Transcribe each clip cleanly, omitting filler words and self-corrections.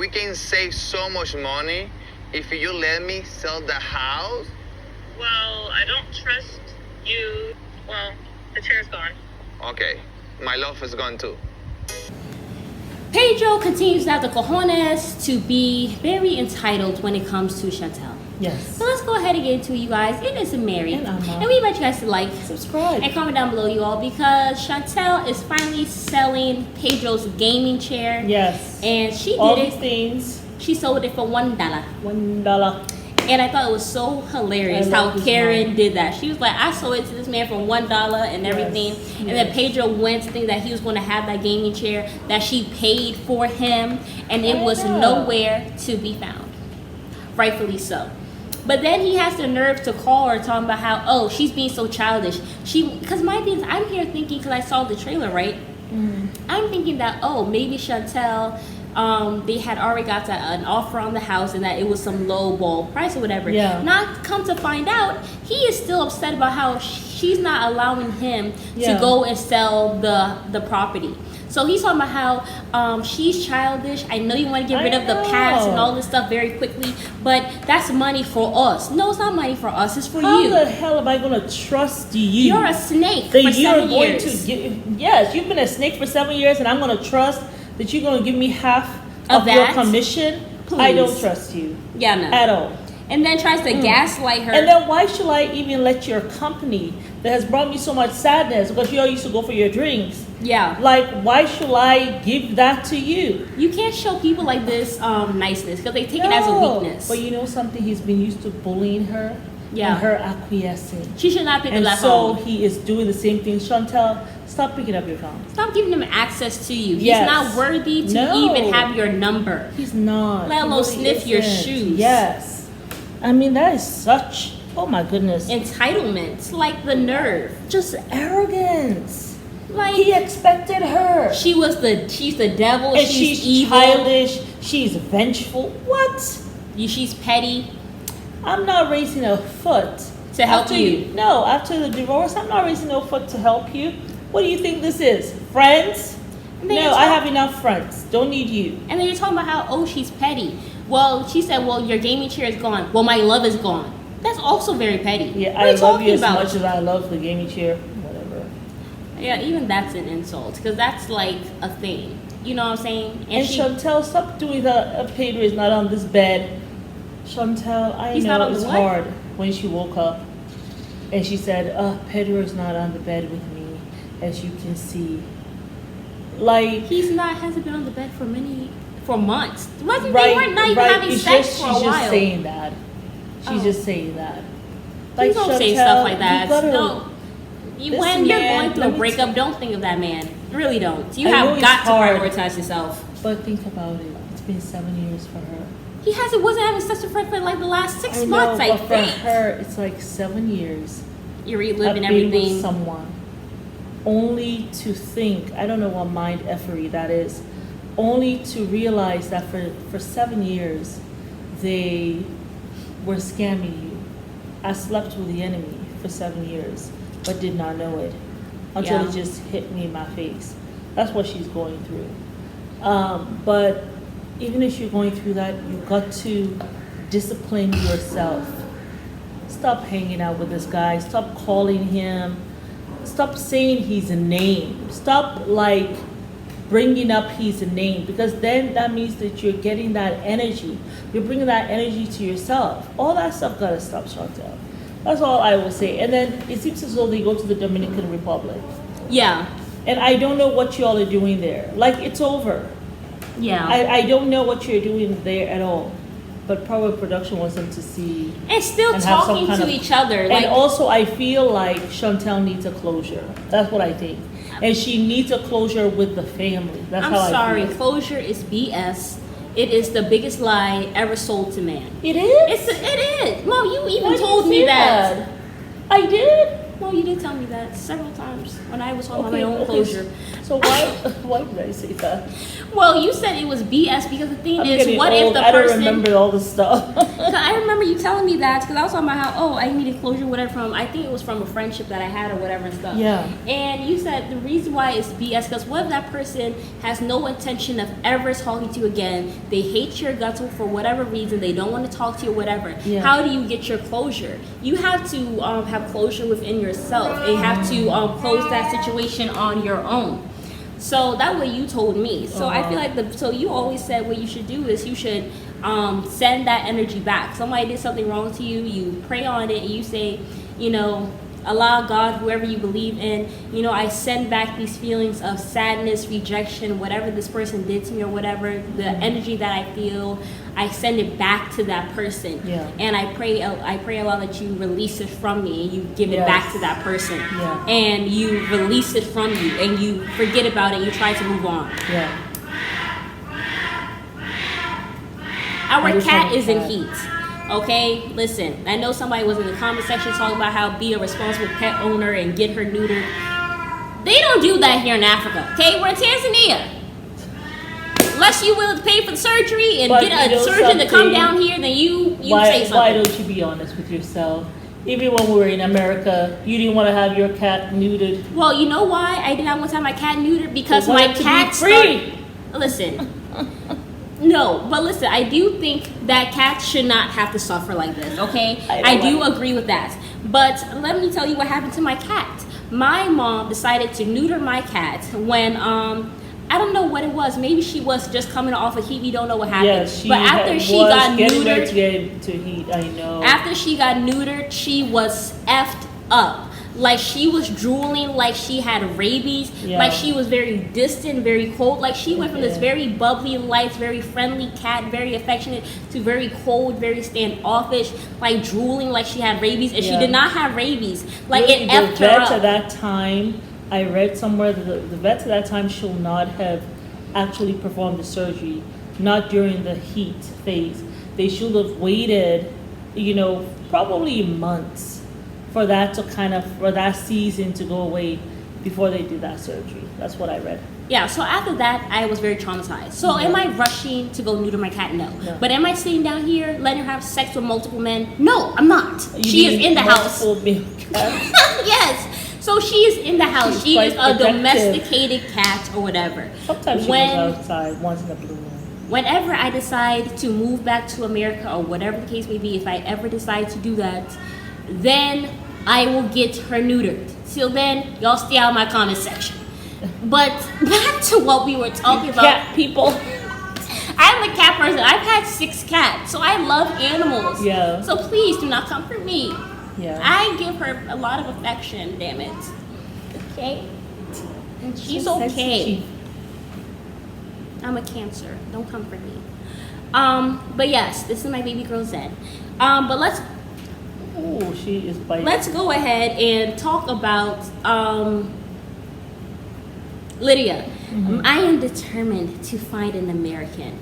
we can save so much money if you let me sell the house. Well, I don't trust you. Well, the chair's gone. Okay, my love is gone too. Pedro continues to have the cojones to be very entitled when it comes to Chantel. Yes. So let's go ahead and get into it, you guys. It is Mary. And we invite you guys to like, subscribe, and comment down below, you all, because Chantel is finally selling Pedro's gaming chair. Yes. And she did all it. these things. She sold it for $1. $1. And I thought it was so hilarious how Karen did that. She was like, I sold it to this man for $1 and everything. Yes. And then Pedro went to think that he was going to have that gaming chair that she paid for him. And it was nowhere to be found. Rightfully so. But then he has the nerve to call her talking about how, oh, she's being so childish. Because my thing is, I'm here thinking, because I saw the trailer, right? I'm thinking that, oh, maybe Chantel... they had already got an offer on the house and that it was some low ball price or whatever. Yeah. Not come to find out, he is still upset about how she's not allowing him to go and sell the property. So he's talking about how she's childish. I know you want to get rid of the past and all this stuff very quickly, but that's money for us. No, it's not money for us. It's for you. How the hell am I going to trust you? You're a snake for 7 years. Yes, you've been a snake for 7 years, and I'm going to trust that you're going to give me half of your commission? Please. I don't trust you. Yeah, no. At all. And then tries to gaslight her. And then why should I even let your company that has brought me so much sadness, because you all used to go for your drinks. Yeah. Like, why should I give that to you? You can't show people like this niceness because they take it as a weakness. But you know something? He's been used to bullying her. Yeah. And her acquiescing. She should not pick up that phone. phone. So he is doing the same thing. Chantel, stop picking up your phone. Stop giving him access to you. Yes. He's not worthy to even have your number. He's not. Let alone sniff your shoes. Yes. I mean, that is such, oh my goodness. Entitlement. Like the nerve. Just arrogance. Like he expected her. She's the devil. And she's evil. Childish. She's vengeful. What? She's petty. I'm not raising a foot to help you. No, after the divorce, I'm not raising no foot to help you. What do you think this is? Friends? No, I have enough friends. Don't need you. And then you're talking about how, oh, she's petty. Well, she said, well, your gaming chair is gone. Well, my love is gone. That's also very petty. Yeah, I love you as much as I love the gaming chair. Whatever. Yeah, even that's an insult because that's like a thing. You know what I'm saying? And Chantel, stop doing that. Pedro is not on this bed. Chantel, I know it's hard when she woke up and she said, Pedro is not on the bed with me, as you can see. Like, hasn't been on the bed for months. They weren't not even having sex for a while. She's just saying that. She's just saying that. Like, don't say stuff like that. When you're going through a breakup, don't think of that man. Really don't. You have got to prioritize yourself. But think about it. It's been 7 years for her. He wasn't having sex with her for like the last 6 months, I think. For her, it's like 7 years. You're reliving everything. With someone. Only to think, I don't know what mind effery that is, only to realize that for 7 years, they were scamming you. I slept with the enemy for 7 years, but did not know it until it just hit me in my face. That's what she's going through. But even if you're going through that, you've got to discipline yourself. Stop hanging out with this guy. Stop calling him. Stop saying his name. Stop bringing up his name, because then that means that you're getting that energy. You're bringing that energy to yourself. All that stuff gotta stop, Chantel. That's all I will say. And then it seems as though they go to the Dominican Republic. Yeah. And I don't know what y'all are doing there. It's over. Yeah. I don't know what you're doing there at all. But probably production wants them to see. And still talking to each other. And also, I feel like Chantel needs a closure. That's what I think. And she needs a closure with the family. That's how I feel. I'm sorry. Closure is BS. It is the biggest lie ever sold to man. It is? It is. Mom, you even told me that. I did? No, you did tell me that several times when I was talking about my own Okay, closure. So why did I say that? Well, you said it was BS because the thing I'm is, getting what old. if the I don't person? remember all the stuff. 'Cause I remember you telling me that because I was talking about how I needed closure, whatever. From I think it was from a friendship that I had or whatever and stuff. Yeah. And you said the reason why it's BS because what if that person has no intention of ever talking to you again? They hate your guts for whatever reason. They don't want to talk to you, whatever. Yeah. How do you get your closure? You have to have closure within yourself. And you have to close that situation on your own. So that way you told me. So I feel like so you always said what you should do is you should send that energy back. Somebody did something wrong to you, you pray on it, and you say, you know, Allah, God, whoever you believe in, you know, I send back these feelings of sadness, rejection, whatever this person did to me or whatever, the energy that I feel, I send it back to that person. Yeah. And I pray Allah that you release it from me and you give it back to that person. Yeah. And you release it from you and you forget about it, you try to move on. Yeah. Our just cat have a is in cat. heat. Okay, listen. I know somebody was in the comment section talking about how be a responsible pet owner and get her neutered. They don't do that here in Africa. Okay, we're in Tanzania. Unless you willing to pay for the surgery and But get you a know surgeon to come something? down here, then you Why say something. don't you be honest with yourself? Even when we were in America, you didn't want to have your cat neutered. Well, you know why I did not want to have my cat neutered? Because You my wanted to be cat free. Listen. No, but listen, I do think that cats should not have to suffer like this, okay? I do agree with that. But let me tell you what happened to my cat. My mom decided to neuter my cat when I don't know what it was. Maybe she was just coming off of heat. We don't know what happened. Yes, but after she got getting ready neutered, to get into heat. I know. after she got neutered, she was effed up. Like she was drooling, like she had rabies, Yeah. like she was very distant, very cold. Like she went from this Yeah. very bubbly, light, very friendly cat, very affectionate, to very cold, very standoffish, like drooling, like she had rabies, and she Yeah. did not have rabies. Like Really, it effed the her vet at up. that time, I read somewhere that the vets at that time should not have actually performed the surgery, not during the heat phase. They should have waited, you know, probably months for that to for that season to go away before they did that surgery. That's what I read. Yeah, so after that, I was very traumatized. So am I rushing to go neuter my cat? No. But am I sitting down here letting her have sex with multiple men? No, I'm not. She is in the house. Multiple male cats? Yes. So she is in the house. She's She is quite a protective. domesticated cat or whatever. Sometimes she goes outside once in a blue moon. Whenever I decide to move back to America or whatever the case may be, if I ever decide to do that, then I will get her neutered. Till then, y'all stay out of my comment section. But back to what we were talking about. Cat people. I'm a cat person. I've had 6 cats, so I love animals. Yeah. So please do not come for me. Yeah. I give her a lot of affection, damn it. Okay? And she's So okay. sensitive. I'm a Cancer. Don't come for me. But yes, this is my baby girl Zelle. But Oh, she is biting. let's go ahead and talk about Lydia. Mm-hmm. I am determined to find an American.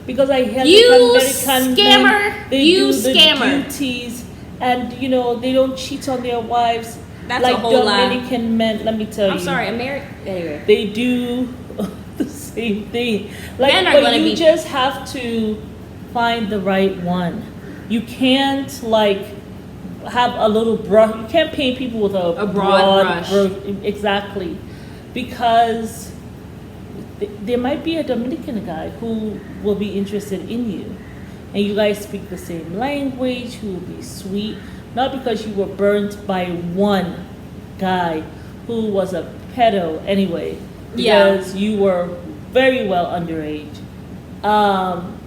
Because I held You American scammer! men, they You do the scammer! duties, and you know they don't cheat on their wives. That's like a whole lie. Dominican men. Let me tell you. I'm sorry, American. Anyway. They do the same thing. Like, Men are but gonna you be- just have to find the right one. You can't like have a little brush. You can't paint people with a broad brush. Exactly, because there might be a Dominican guy who will be interested in you, and you guys speak the same language. Who will be sweet, not because you were burnt by one guy who was a pedo anyway, because you were very well underage.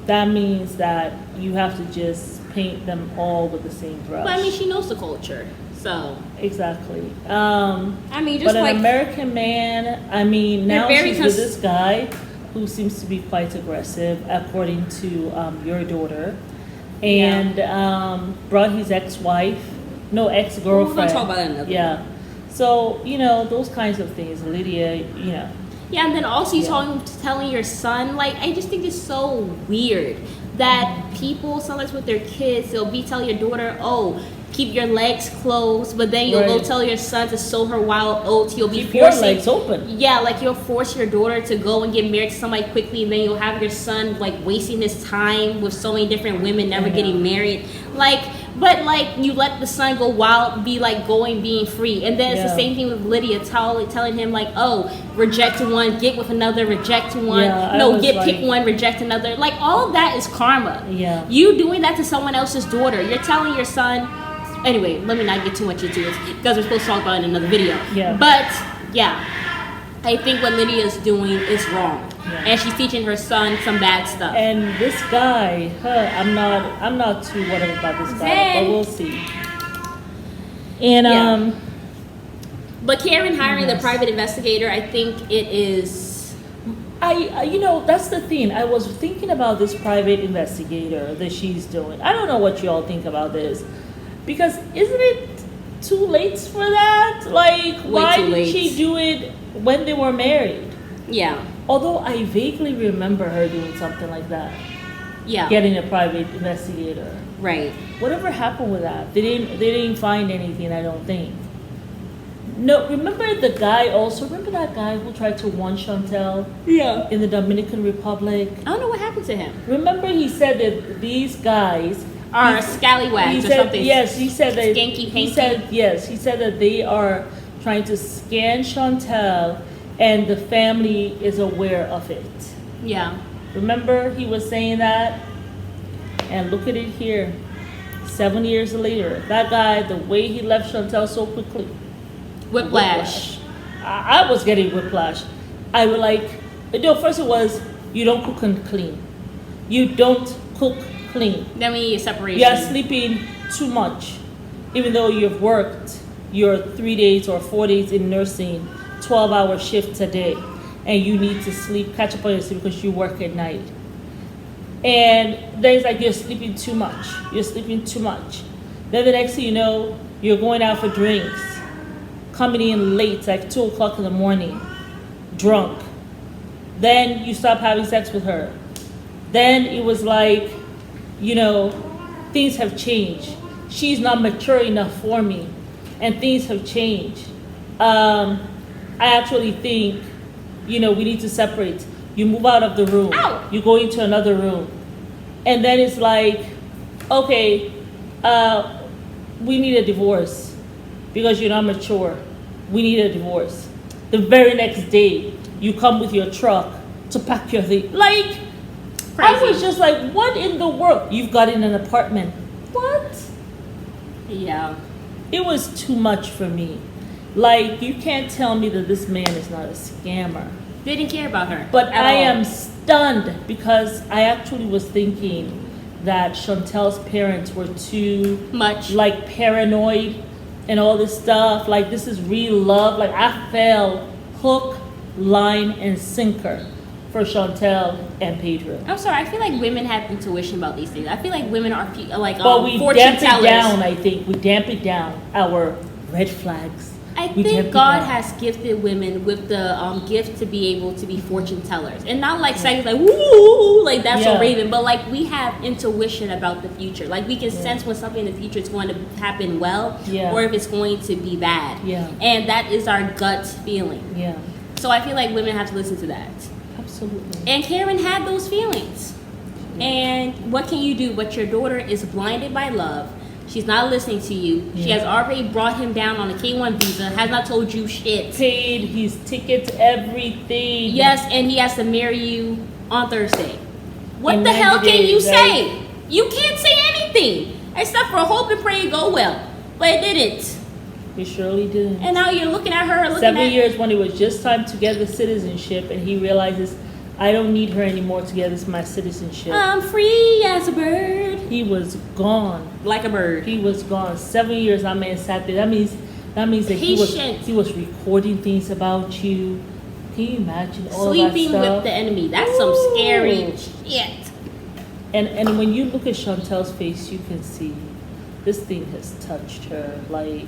That means that you have to just paint them all with the same brush. But I mean, she knows the culture, so Exactly. I mean, just But an like American man, I mean, They're now very she's with this guy who seems to be quite aggressive, according to your daughter, and brought his ex-wife, no, ex-girlfriend. We're gonna talk about that another Yeah. So, you know, those kinds of things, Lydia, you know. Yeah, and then also you Yeah. telling your son, like, I just think it's so weird that people, sometimes with their kids, they'll be telling your daughter, oh, keep your legs closed, but then you'll go Right. tell your son to sow her wild oats. You'll be Keep your forcing, legs open. yeah, like you'll force your daughter to go and get married to somebody quickly, and then you'll have your son like wasting his time with so many different women, never Yeah. getting married. Like, but like you let the son go wild, be like being free, and then it's the Yeah. same thing with Lydia, telling him like, oh, reject one, get with another, reject one, Yeah, I no, was pick like- one, reject another. Like all of that is karma. Yeah. You doing that to someone else's daughter. You're telling your son. Anyway, let me not get too much into it because we're supposed to talk about it in another video. Yeah. But yeah, I think what Lydia's doing is wrong, Yeah. and she's teaching her son some bad stuff. And this guy, I'm not too whatever about this guy, Zelle. but we'll see. And Yeah. But Karen hiring the Yes. private investigator, I think it is. that's the thing. I was thinking about this private investigator that she's doing. I don't know what y'all think about this, because isn't it too late for that? Like, why too did late. she do it when they were married? Yeah, Although I vaguely remember her doing something like that, yeah, getting a private investigator. right. Whatever happened with that? They didn't find anything, I don't think. No, remember that guy who tried to warn Chantel Yeah. in the Dominican Republic? I don't know what happened to him. Remember he said that these guys Or he scallywags or said, something. yes, he said that Skanky he panky. said yes, he said that they are trying to scan Chantel and the family is aware of it. Yeah. Remember he was saying that? And look at it here. 7 years later, that guy, the way he left Chantel so quickly. Whiplash. I was getting whiplash. I would like, first it was, you don't cook and clean. You don't cook clean. Then we need a separation. You are sleeping too much. Even though you've worked your 3 days or 4 days in nursing, 12-hour shifts a day, and you need to sleep, catch up on your sleep because you work at night. And then it's like you're sleeping too much. You're sleeping too much. Then the next thing you know, you're going out for drinks, coming in late, like 2 o'clock in the morning, drunk. Then you stop having sex with her. Then it was like, things have changed. She's not mature enough for me, and things have changed. I actually think, we need to separate. You move out of the room. Ow! You go into another room. And then it's like, okay, we need a divorce because you're not mature. We need a divorce. The very next day, you come with your truck to pack your thing. Like, I Crazy. was just like, what in the world? You've got in an apartment. What? Yeah. It was too much for me. Like, you can't tell me that this man is not a scammer. They didn't care about her. But at I all. am stunned because I actually was thinking that Chantel's parents were too much. like paranoid and all this stuff. Like, this is real love. Like, I fell hook, line, and sinker for Chantel and Pedro. I'm sorry. I feel like women have intuition about these things. I feel like women are like But we fortune damp it tellers. down, I think. We damp it down. Our red flags. I We damp think it God down. has gifted women with the gift to be able to be fortune tellers, and not like saying like woo, like that's Yeah. so Raven, but like we have intuition about the future. Like we can sense when something in the future is going to happen well, Yeah. or if it's going to be bad. Yeah. And that is our gut feeling. Yeah, So I feel like women have to listen to that. absolutely. And Karen had those feelings. And what can you do? But your daughter is blinded by love. She's not listening to you. She Yeah. has already brought him down on a K1 visa, has not told you shit. Paid his tickets, everything. Yes, and he has to marry you on Thursday. What In the hell 90 can you days, say? You can't say anything except for hope and pray it go well. But it didn't. He surely did. And now you're looking at her, looking 7 at years when it was just time to get the citizenship, and he realizes, I don't need her anymore to get this my citizenship. I'm free as a bird. He was gone. Like a bird. He was gone. 7 years that man sat there. That means that Patient. he was recording things about you. Can you imagine all Sleeping of that with stuff? the enemy. That's some Ooh. scary shit. And when you look at Chantel's face, you can see this thing has touched her. Like,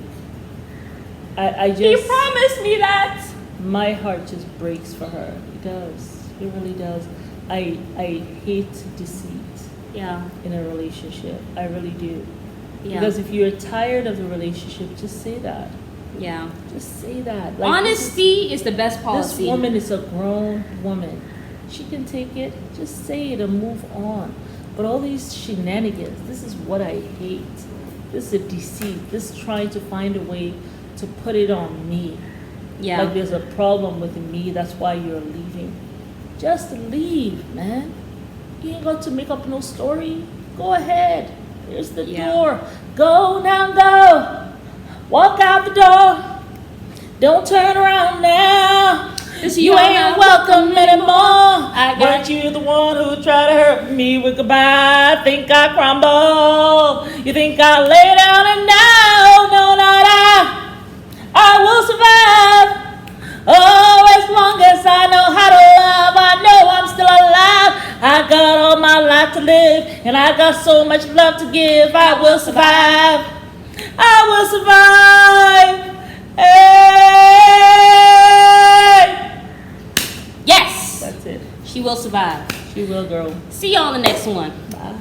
I You just promised me that. my heart just breaks for her. It does. It really does. I hate deceit Yeah. in a relationship. I really do. Yeah. Because if you're tired of the relationship, just say that. Yeah. Just say that. Like, Honesty is the best this policy. woman is a grown woman. She can take it. Just say it and move on. But all these shenanigans, this is what I hate. This is a deceit. This is trying to find a way to put it on me. Yeah. Like there's a problem with me. That's why you're leaving. Just leave, man. You ain't got to make up no story. Go ahead. Here's the door. Go now, go. Walk out the door. Don't turn around now. You ain't welcome anymore. Weren't you the one who tried to hurt me with goodbye? Think I crumble. You think I lay down and now? No, not I will survive. Oh, as long as I know how to love, I know I'm still alive. I got all my life to live, and I got so much love to give. I will survive. I will survive. Hey! Yes. That's it. She will survive. She will, girl. See y'all in the next one. Bye.